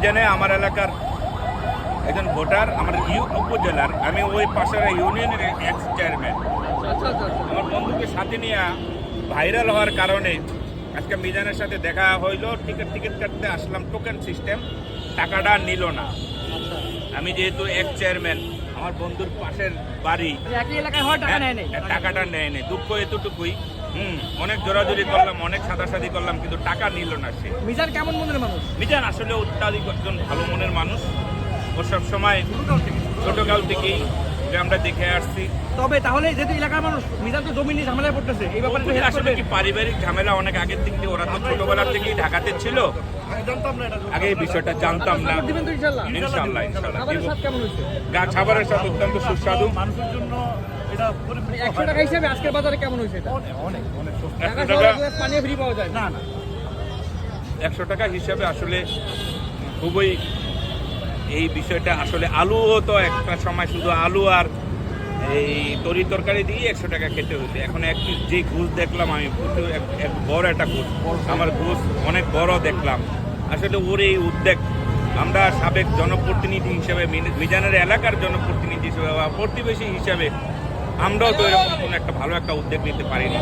মিজানে আমার এলাকার একজন ভোটার, আমার উপজেলার, আমি ওই পাশের ইউনিয়নের এক্স চেয়ারম্যান। আমার বন্ধুকে সাথে নিয়ে ভাইরাল হওয়ার কারণে আজকে মিজানের সাথে দেখা হইলো। টিকিট কাটতে আসলাম, টোকেন সিস্টেম, টাকাটা নিল না। আমি যেহেতু এক্স চেয়ারম্যান, আমার বন্ধুর পাশের বাড়ি, টাকাটা নেয় নাই। দুঃখ এতটুকুই। অনেক জোরাজুরি করলাম, অনেক সাদাসাদি করলাম, কিন্তু টাকা নিল না সে। মিজান কেমন মনের মানুষ? মিজান আসলে অত্যাধিক একজন ভালো মনের মানুষ। ও সবসময় ছোটকাল থেকেই আমরা দেখে আসছি। তবে তাহলে যেহেতু এলাকার মানুষ, মিজান তো জমি নিয়ে ঝামেলায় পড়তেছে, এই ব্যাপারে আসলে কি পারিবারিক ঝামেলা অনেক আগের থেকে, ওরা তো ছোটবেলার থেকেই ঢাকাতে ছিল, আগে এই বিষয়টা জানতাম না। ইনশাল্লাহ খাবারের সাথে অত্যন্ত সুস্বাদু। মানুষের জন্য 100 টাকা হিসাবে আজকের বাজারে কেমন হয়েছে? অনেক 100 টাকা হিসাবে আসলে খুবই, এই বিষয়টা আসলে আলুও তো একটা সময় শুধু আলু আর এই তরি তরকারি দিয়ে 100 টাকা খেতে হতো। এখন যে ঘুষ দেখলাম আমি, এক বড় একটা ঘুষ, আমার ঘুষ অনেক বড় দেখলাম। আসলে ওর এই উদ্যোগ, আমরা সাবেক জনপ্রতিনিধি হিসেবে, মিজানের এলাকার জনপ্রতিনিধি হিসেবে বা প্রতিবেশী হিসাবে, আমরাও তো এরকম কোনো একটা ভালো একটা উদ্যোগ নিতে পারিনি।